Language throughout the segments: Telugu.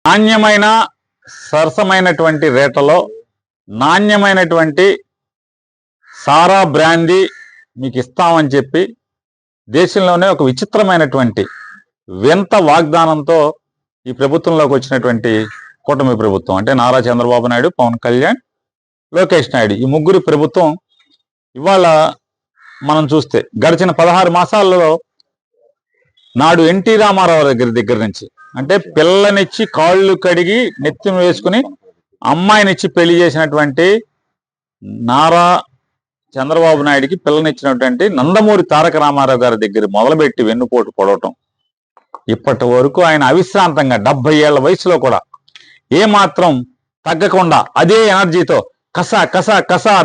నాణ్యమైన సరసమైనటువంటి రేట్లలో నాణ్యమైనటువంటి సారా బ్రాందీ మీకు ఇస్తామని చెప్పి దేశంలోనే ఒక విచిత్రమైనటువంటి వింత వాగ్దానంతో ఈ ప్రభుత్వంలోకి వచ్చినటువంటి కూటమి ప్రభుత్వం అంటే నారా చంద్రబాబు నాయుడు, పవన్ కళ్యాణ్, లోకేష్ నాయుడు ఈ ముగ్గురి ప్రభుత్వం ఇవాళ మనం చూస్తే గడిచిన 16 మాసాల్లో నాడు ఎన్టీ రామారావు దగ్గర నుంచి అంటే పిల్లనిచ్చి కాళ్ళు కడిగి నెత్తిన వేసుకుని అమ్మాయినిచ్చి పెళ్లి చేసినటువంటి నారా చంద్రబాబు నాయుడికి పిల్లనిచ్చినటువంటి నందమూరి తారక రామారావు గారి దగ్గర మొదలుపెట్టి వెన్నుపోటు పొడవటం ఇప్పటి వరకు ఆయన అవిశ్రాంతంగా 70 ఏళ్ల వయసులో కూడా ఏమాత్రం తగ్గకుండా అదే ఎనర్జీతో కస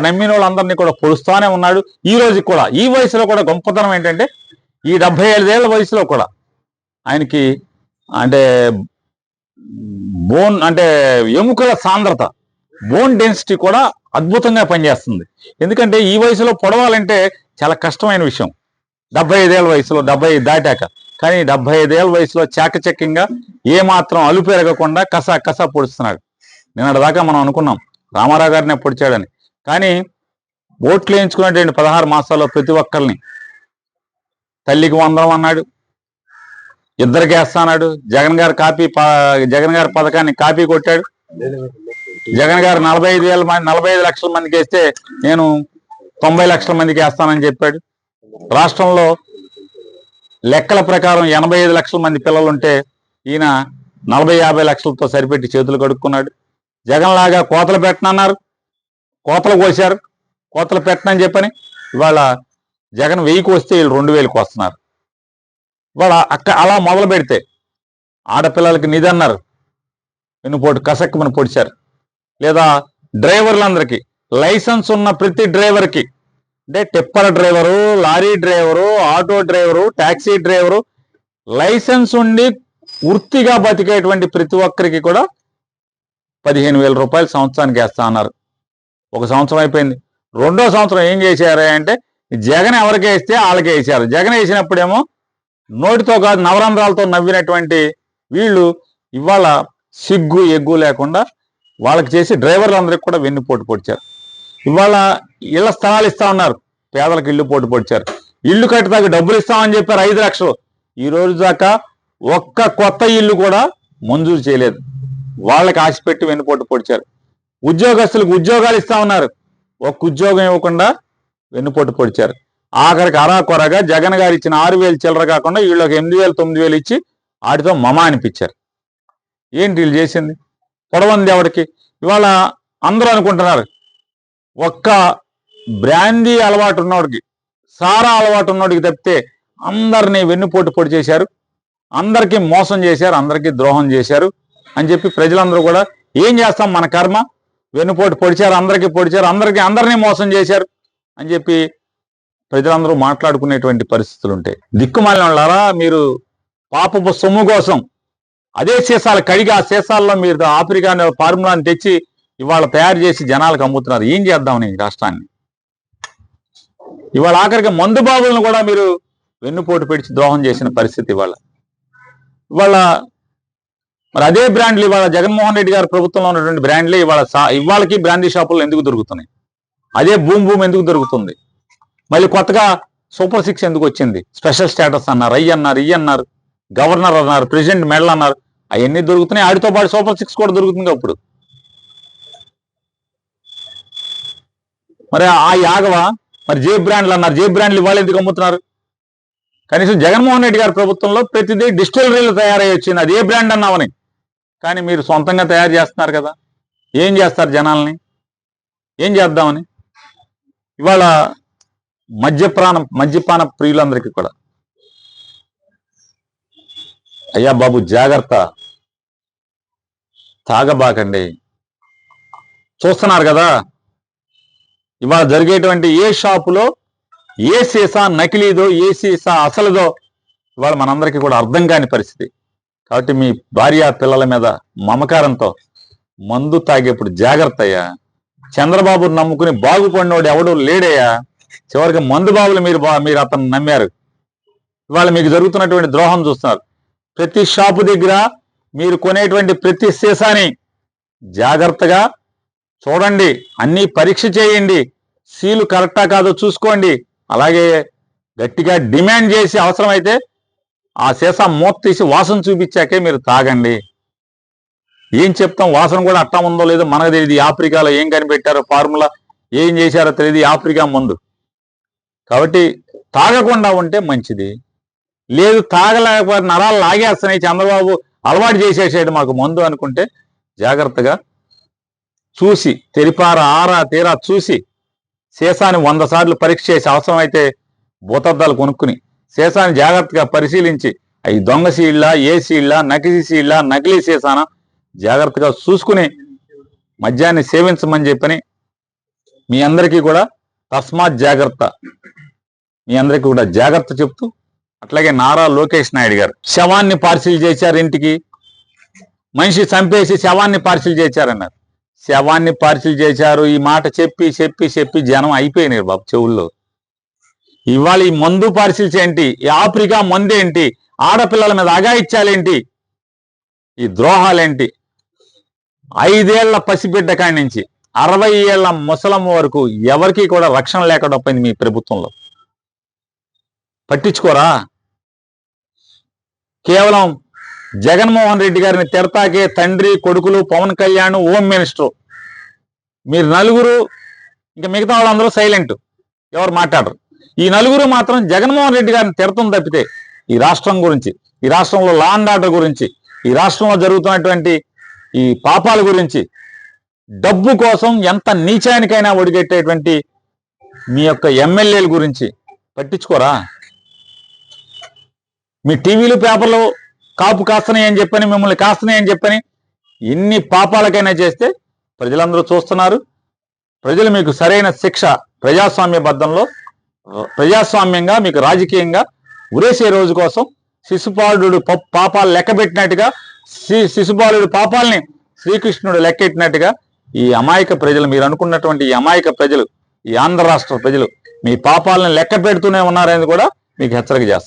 నమ్మిన వాళ్ళందరినీ కూడా పొడుస్తానే ఉన్నాడు. ఈ రోజు కూడా ఈ వయసులో కూడా గొప్పతనం ఏంటంటే ఈ 75 ఏళ్ల వయసులో కూడా ఆయనకి అంటే ఎముకల సాంద్రత, బోన్ డెన్సిటీ కూడా అద్భుతంగా పనిచేస్తుంది. ఎందుకంటే ఈ వయసులో పొడవాలంటే చాలా కష్టమైన విషయం. 75 ఏళ్ల వయసులో 70 దాటాక, కానీ 75 ఏళ్ల వయసులో చాకచక్యంగా ఏమాత్రం అలు పెరగకుండా కస పొడుస్తున్నాడు. నిన్నటిదాకా మనం అనుకున్నాం రామారావు గారినే పొడిచాడని, కానీ ఓట్లు వేయించుకున్నటువంటి 16 మాసాల్లో ప్రతి ఒక్కరిని తల్లికి వందనం అన్నాడు, ఇద్దరికి వేస్తాడు. జగన్ గారి పథకాన్ని కాపీ కొట్టాడు. జగన్ గారు 45 లక్షల మందికి వేస్తే నేను 90 లక్షల మందికి వేస్తానని చెప్పాడు. రాష్ట్రంలో లెక్కల ప్రకారం 85 లక్షల మంది పిల్లలుంటే ఈయన 40-50 లక్షలతో సరిపెట్టి చేతులు కడుక్కున్నాడు. జగన్ లాగా కోతలు పెట్టనన్నారు, కోతలు కోసారు. కోతలు పెట్టనని చెప్పని ఇవాళ జగన్ 1000కి వస్తే వీళ్ళు 2000కి వస్తున్నారు. ఇవాళ అలా మొదలు పెడితే ఆడపిల్లలకి నిధి అన్నారు, వెన్నుపోటు కసక్కుమని పొడిచారు. లేదా డ్రైవర్లందరికీ లైసెన్స్ ఉన్న ప్రతి డ్రైవర్కి అంటే tipper driver, lorry driver, auto driver, taxi driver licence ఉండి వృత్తిగా బతికేటువంటి ప్రతి ఒక్కరికి కూడా 15,000 రూపాయలు సంవత్సరానికి వేస్తా అన్నారు. ఒక సంవత్సరం అయిపోయింది. రెండో సంవత్సరం ఏం చేశారు అంటే జగన్ ఎవరికి వేస్తే వాళ్ళకే వేసారు. జగన్ వేసినప్పుడేమో నోటితో కాదు నవరంధ్రాలతో నవ్వినటువంటి వీళ్ళు ఇవాళ సిగ్గు ఎగ్గు లేకుండా వాళ్ళకి చేసి డ్రైవర్లందరికీ కూడా వెన్నుపోటు పొడిచారు. ఇవాళ ఇళ్ల స్థలాలు ఇస్తా ఉన్నారు, పేదలకు ఇల్లు పోటు పొడిచారు. ఇల్లు కట్టడానికి డబ్బులు ఇస్తామని చెప్పారు 5 లక్షలు. ఈ రోజు దాకా ఒక్క కొత్త ఇల్లు కూడా మంజూరు చేయలేదు. వాళ్ళకి ఆశ పెట్టి వెన్నుపోటు పొడిచారు. ఉద్యోగస్తులకు ఉద్యోగాలు ఇస్తా ఉన్నారు, ఒక్క ఉద్యోగం ఇవ్వకుండా వెన్నుపోటు పొడిచారు. ఆఖరికి అరాకొరగా జగన్ గారు ఇచ్చిన 6,000 చిల్లర కాకుండా వీళ్ళకి 8,000 9,000 ఇచ్చి వాటితో మమా అనిపించారు. ఏంటి వీళ్ళు చేసింది? పొడవంది ఎవరికి? ఇవాళ అందరూ అనుకుంటున్నారు ఒక్క బ్రాందీ అలవాటు ఉన్నోడికి, సారా అలవాటు ఉన్నోడికి తప్పితే అందరినీ వెన్నుపోటు పొడి చేశారు, అందరికీ మోసం చేశారు, అందరికీ ద్రోహం చేశారు అని చెప్పి ప్రజలందరూ కూడా ఏం చేస్తాం మన కర్మ, వెన్నుపోటు పొడిచారు, అందరినీ మోసం చేశారు అని చెప్పి ప్రజలందరూ మాట్లాడుకునేటువంటి పరిస్థితులు ఉంటాయి. దిక్కుమాలిన వాళ్ళారా మీరు, పాపపు సొమ్ము కోసం అదే సీసాలు కడిగి ఆ సీసాల్లో మీరు ఆఫ్రికా ఫార్ములాని తెచ్చి ఇవాళ తయారు చేసి జనాలకు అమ్ముతున్నారు. ఏం చేద్దామని రాష్ట్రాన్ని? ఇవాళ ఆఖరికి మందు బాబులను కూడా మీరు వెన్నుపోటు పెడిచి ద్రోహం చేసిన పరిస్థితి ఇవాళ. మరి అదే బ్రాండ్లు ఇవాళ జగన్మోహన్ రెడ్డి గారి ప్రభుత్వంలో ఉన్నటువంటి బ్రాండ్లే ఇవాళకి బ్రాండీ షాపుల్లో ఎందుకు దొరుకుతున్నాయి? అదే భూమ్ ఎందుకు దొరుకుతుంది? మళ్ళీ కొత్తగా సూపర్ 6 ఎందుకు వచ్చింది? స్పెషల్ స్టేటస్ అన్నారు, ఇ అన్నారు, గవర్నర్ అన్నారు, ప్రెసిడెంట్ మెడల్ అన్నారు. అవన్నీ దొరుకుతున్నాయి. ఆడితో పాటు సూపర్ 6 కూడా దొరుకుతుంది. అప్పుడు మరి ఆ యాగవా? మరి జే బ్రాండ్లు అన్నారు, జే బ్రాండ్లు ఇవాళ ఎందుకు అమ్ముతున్నారు? కనీసం జగన్మోహన్ రెడ్డి గారి ప్రభుత్వంలో ప్రతిదీ డిస్టిలరీలు తయారై వచ్చింది, అది ఏ బ్రాండ్ అన్నామని. కానీ మీరు సొంతంగా తయారు చేస్తున్నారు కదా, ఏం చేస్తారు జనాల్ని? ఏం చేద్దామని? ఇవాళ మద్యపాన ప్రియులందరికీ కూడా అయ్యా బాబు జాగ్రత్త, తాగబాకండి. చూస్తున్నారు కదా ఇవాళ జరిగేటువంటి ఏ షాపులో ఏ సీసా నకిలీదో ఏ సీసా అసలుదో ఇవాళ మనందరికీ కూడా అర్థం కాని పరిస్థితి. కాబట్టి మీ భార్య పిల్లల మీద మమకారంతో మందు తాగేప్పుడు జాగ్రత్త అయ్యా. చంద్రబాబు నమ్ముకుని బాగుపడినోడు ఎవడు లేడయ్యా. చివరికి మందు బాబులు మీరు అతను నమ్మారు. ఇవాళ మీకు జరుగుతున్నటువంటి ద్రోహం చూస్తున్నారు. ప్రతి షాపు దగ్గర మీరు కొనేటువంటి ప్రతి సీసాని జాగ్రత్తగా చూడండి, అన్నీ పరీక్ష చేయండి, సీలు కరెక్టా కాదో చూసుకోండి. అలాగే గట్టిగా డిమాండ్ చేసి అవసరమైతే ఆ సీసా మూత తీసి వాసన చూపించాకే మీరు తాగండి. ఏం చెప్తాం, వాసన కూడా అట్టా ఉందో లేదో మనకు తెలియదు. ఆఫ్రికాలో ఏం కనిపెట్టారో ఫార్ములా ఏం చేశారో తెలియదు, ఆఫ్రికా మందు. కాబట్టి తాగకుండా ఉంటే మంచిది. లేదు తాగలేకపోతే నరాలు లాగేస్తున్నాయి, చంద్రబాబు అలవాటు చేసేసాడు మాకు మందు అనుకుంటే జాగ్రత్తగా చూసి తెరిపార ఆరా తీరా చూసి సీసాని 100 సార్లు పరీక్ష చేసి అవసరమైతే భూతద్దాలు కొనుక్కుని సీసాని జాగ్రత్తగా పరిశీలించి అవి దొంగ సీళ్ళ, ఏ సీళ్ళ, నకిలీ సీళ్ళ, నకిలీ సీసాన జాగ్రత్తగా చూసుకుని మద్యాన్ని సేవించమని చెప్పని మీ అందరికీ కూడా తస్మాత్ జాగ్రత్త, మీ అందరికీ కూడా జాగ్రత్త చెప్తూ, అట్లాగే నారా లోకేష్ నాయుడు గారు శవాన్ని పార్సిల్ చేశారు ఇంటికి, మనిషి చంపేసి శవాన్ని పార్సిల్ చేశారన్నారు. శవాన్ని పార్సిల్ చేశారు ఈ మాట చెప్పి చెప్పి చెప్పి జనం అయిపోయినారు బాబు చెవుల్లో. ఇవాళ ఈ మందు పార్సిల్స్ ఏంటి, ఈ ఆఫ్రికా మందు ఏంటి, ఆడపిల్లల మీద అఘాయిత్యాలేంటి, ఈ ద్రోహాలేంటి, 5 ఏళ్ల పసిబిడ్డ కాడి నుంచి 60 ఏళ్ల ముసలమ్మ వరకు ఎవరికి కూడా రక్షణ లేకుండా పోయింది మీ ప్రభుత్వంలో. పట్టించుకోరా? కేవలం జగన్మోహన్ రెడ్డి గారిని తిడతాకే తండ్రి, కొడుకులు, పవన్ కళ్యాణ్, హోమ్ మినిస్టర్, మీరు నలుగురు, ఇంకా మిగతా వాళ్ళందరూ సైలెంట్, ఎవరు మాట్లాడరు. ఈ నలుగురు మాత్రం జగన్మోహన్ రెడ్డి గారిని తిడతం తప్పితే ఈ రాష్ట్రం గురించి, ఈ రాష్ట్రంలో లా అండ్ ఆర్డర్ గురించి, ఈ రాష్ట్రంలో జరుగుతున్నటువంటి ఈ పాపాల గురించి, డబ్బు కోసం ఎంత నీచానికైనా ఒడిగట్టేటువంటి మీ యొక్క ఎమ్మెల్యేల గురించి పట్టించుకోరా? మీ టీవీలు, పేపర్లు కాపు కాస్తున్నాయని చెప్పని, మిమ్మల్ని కాస్తున్నాయని చెప్పని ఎన్ని పాపాలకైనా చేస్తే ప్రజలందరూ చూస్తున్నారు. ప్రజలు మీకు సరైన శిక్ష ప్రజాస్వామ్యబద్ధంలో, ప్రజాస్వామ్యంగా మీకు రాజకీయంగా ఉరేసే రోజు కోసం శిశుపాలుడు పాపాలు లెక్కబెట్టినట్టుగా, శిశుపాలుడు పాపాలని శ్రీకృష్ణుడు లెక్కెట్టినట్టుగా ఈ అమాయక ప్రజలు, మీరు అనుకున్నటువంటి ఈ అమాయక ప్రజలు, ఈ ఆంధ్ర రాష్ట్ర ప్రజలు మీ పాపాలను లెక్క పెడుతూనే ఉన్నారని కూడా మీకు హెచ్చరిక చేస్తారు.